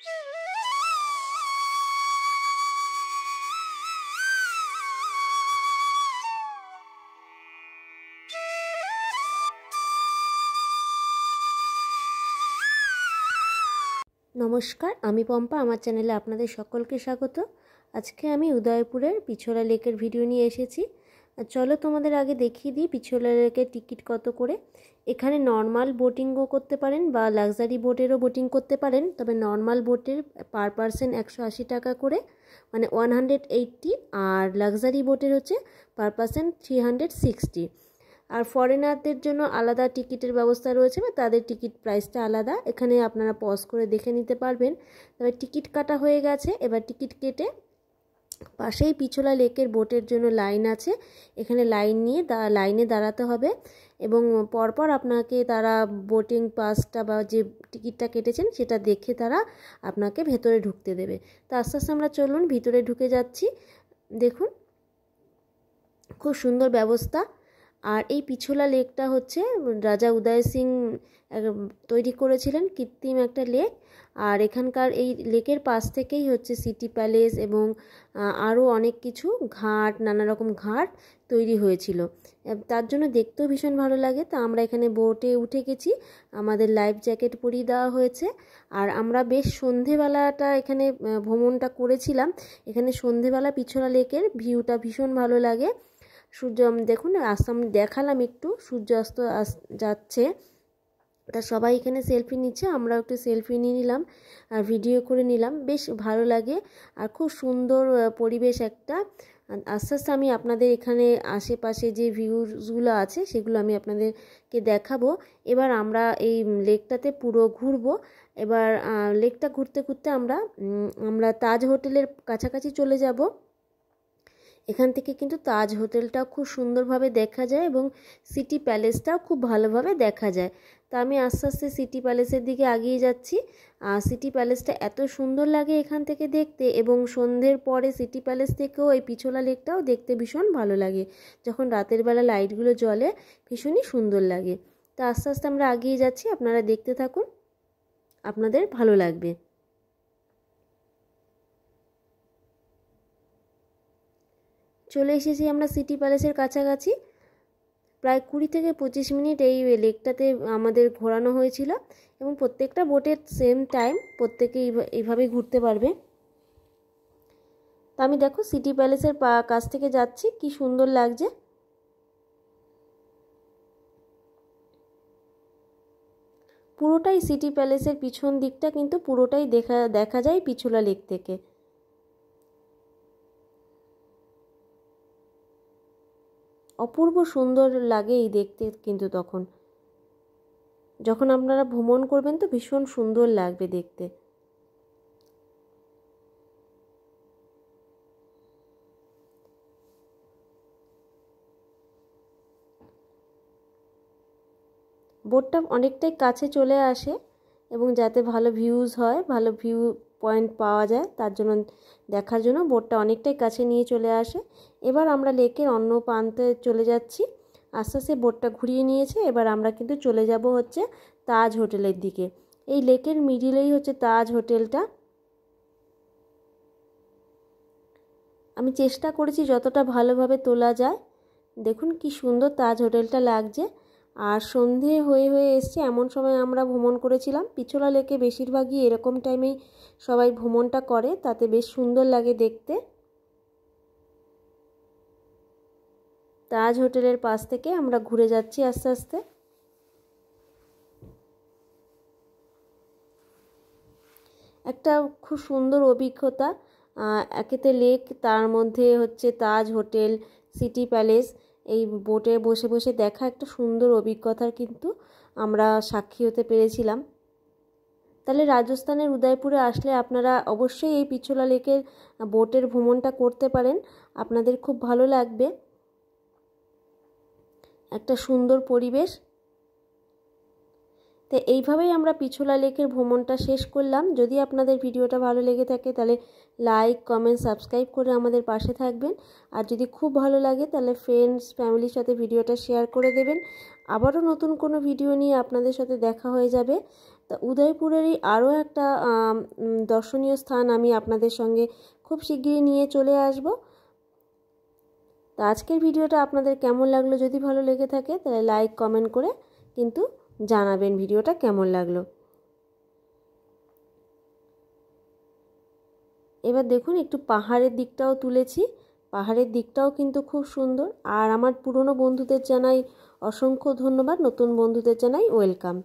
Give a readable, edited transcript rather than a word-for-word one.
নমস্কার, আমি পম্পা। আমার চ্যানেলে আপনাদের সকলকে স্বাগত। আজকে আমি উদয়পুরের পিছোলা লেকের ভিডিও নিয়ে এসেছি। চলো তোমাদের আগে দেখিয়ে দিই পিছোলা লেকের টিকিট কত করে। এখানে নর্মাল বোটিংও করতে পারেন বা লাক্সারি বোটেরও বোটিং করতে পারেন। তবে নর্মাল বোটের পার পারসন 180 টাকা করে, মানে 180, আর লাক্সারি বোটের হচ্ছে পার পারসন 360। আর ফরেনারদের জন্য আলাদা টিকিটের ব্যবস্থা রয়েছে, বা তাদের টিকিট প্রাইসটা আলাদা। এখানে আপনারা পজ করে দেখে নিতে পারবেন। তবে টিকিট কাটা হয়ে গেছে। এবার টিকিট কেটে পাশেই পিছোলা লেকের বোটের জন্য লাইন আছে, এখানে লাইন নিয়ে লাইনে দাঁড়াতে হবে এবং পরপর আপনাকে তারা বোটিং পাসটা বা যে টিকিটটা কেটেছেন সেটা দেখে তারা আপনাকে ভেতরে ঢুকতে দেবে। তো আস্তে আস্তে আমরা চলুন ভিতরে ঢুকে যাচ্ছি। দেখুন খুব সুন্দর ব্যবস্থা। আর এই পিছোলা লেকটা হচ্ছে রাজা উদয় সিং তৈরি করেছিলেন, কৃত্রিম একটা লেক। আর এখানকার এই লেকের পাশ থেকেই হচ্ছে সিটি প্যালেস এবং আরও অনেক কিছু ঘাট, নানা রকম ঘাট তৈরি হয়েছিল। তার জন্য দেখতেও ভীষণ ভালো লাগে। তা আমরা এখানে বোটে উঠে গেছি, আমাদের লাইফ জ্যাকেট পরিয়ে দেওয়া হয়েছে। আর আমরা বেশ সন্ধেবেলাটা এখানে ভ্রমণটা করেছিলাম। এখানে সন্ধেবেলা পিছোলা লেকের ভিউটা ভীষণ ভালো লাগে। সূর্য দেখুন আসাম দেখালাম, একটু সূর্য অস্ত যাচ্ছে। তা সবাই এখানে সেলফি নিচ্ছে, আমরা একটু সেলফি নিয়ে নিলাম আর ভিডিও করে নিলাম। বেশ ভালো লাগে আর খুব সুন্দর পরিবেশ একটা। আস্তে আস্তে আমি আপনাদের এখানে আশেপাশে যে ভিউজগুলো আছে সেগুলো আমি আপনাদেরকে দেখাবো। এবার আমরা এই লেকটাতে পুরো ঘুরবো। এবার লেকটা ঘুরতে ঘুরতে আমরা তাজ হোটেলের কাছাকাছি চলে যাব। এখান থেকে কিন্তু তাজ হোটেলটাও খুব সুন্দরভাবে দেখা যায় এবং সিটি প্যালেসটাও খুব ভালোভাবে দেখা যায়। তা আমি আস্তে আস্তে সিটি প্যালেসের দিকে এগিয়ে যাচ্ছি। সিটি প্যালেসটা এত সুন্দর লাগে এখান থেকে দেখতে, এবং সন্ধ্যের পরে সিটি প্যালেস থেকেও এই পিছোলা লেকটাও দেখতে ভীষণ ভালো লাগে। যখন রাতের বেলা লাইটগুলো জ্বলে ভীষণই সুন্দর লাগে। তা আস্তে আস্তে আমরা এগিয়ে যাচ্ছি, আপনারা দেখতে থাকুন, আপনাদের ভালো লাগবে। চলে এসেছি আমরা সিটি প্যালেসের কাছাকাছি। প্রায় 20 থেকে 25 মিনিট এই লেকটাতে আমাদের ঘোরানো হয়েছিল এবং প্রত্যেকটা বোটের সেম টাইম, প্রত্যেকে এইভাবে ঘুরতে পারবে। তা আমি দেখো সিটি প্যালেসের কাছ থেকে যাচ্ছি, কি সুন্দর লাগছে। পুরোটাই সিটি প্যালেসের পিছন দিকটা কিন্তু পুরোটাই দেখা যায় পিছোলা লেক থেকে। অপূর্ব সুন্দর লাগে এই দেখতে, কিন্তু যখন আপনারা ভ্রমণ করবেন তো ভীষণ সুন্দর লাগবে দেখতে। বোটটা অনেকটাই কাছে চলে আসে এবং যাতে ভালো ভিউজ হয়, ভালো ভিউ পয়েন্ট পাওয়া যায়, তার জন্য দেখার জন্য বোটটা অনেকটাই কাছে নিয়ে চলে আসে। এবার আমরা লেকের অন্য প্রান্তে চলে যাচ্ছি। আস্তে আস্তে বোটটা ঘুরিয়ে নিয়েছে। এবার আমরা কিন্তু চলে যাব হচ্ছে তাজ হোটেলের দিকে। এই লেকের মিডিলেই হচ্ছে তাজ হোটেলটা। আমি চেষ্টা করেছি যতটা ভালোভাবে তোলা যায়। দেখুন কি সুন্দর তাজ হোটেলটা লাগছে। আর সন্ধে হয়ে এসছে, এমন সময় আমরা ভ্রমণ করেছিলাম। পিছোলা লেকে বেশিরভাগই এরকম টাইমেই সবাই ভ্রমণটা করে, তাতে বেশ সুন্দর লাগে দেখতে। তাজ হোটেলের পাশ থেকে আমরা ঘুরে যাচ্ছি আস্তে আস্তে। একটা খুব সুন্দর অভিজ্ঞতা। একেতে লেক, তার মধ্যে হচ্ছে তাজ হোটেল, সিটি প্যালেস, এই বোটে বসে বসে দেখা একটা সুন্দর অভিজ্ঞতার কিন্তু আমরা সাক্ষী হতে পেরেছিলাম। তাহলে রাজস্থানের উদয়পুরে আসলে আপনারা অবশ্যই এই পিছোলা লেকের বোটের ভ্রমণটা করতে পারেন, আপনাদের খুব ভালো লাগবে। একটা সুন্দর পরিবেশ। তো এইভাবেই আমরা পিছোলা লেকের ভ্রমণটা শেষ করলাম। যদি আপনাদের ভিডিওটা ভালো লেগে থাকে তাহলে লাইক, কমেন্ট, সাবস্ক্রাইব করে আমাদের পাশে থাকবেন। আর যদি খুব ভালো লাগে তাহলে ফ্রেন্ডস, ফ্যামিলির সাথে ভিডিওটা শেয়ার করে দেবেন। আবারও নতুন কোনো ভিডিও নিয়ে আপনাদের সাথে দেখা হয়ে যাবে। তা উদয়পুরেরই আরও একটা দর্শনীয় স্থান আমি আপনাদের সঙ্গে খুব শিগগিরই নিয়ে চলে আসব। তা আজকের ভিডিওটা আপনাদের কেমন লাগলো, যদি ভালো লেগে থাকে তাহলে লাইক কমেন্ট করে কিন্তু জানাবেন ভিডিওটা কেমন লাগলো। এবার দেখুন একটু পাহাড়ের দিকটাও তুলেছি, পাহাড়ের দিকটাও কিন্তু খুব সুন্দর। আর আমার পুরনো বন্ধুদের জানাই অসংখ্য ধন্যবাদ, নতুন বন্ধুদের জানাই ওয়েলকাম।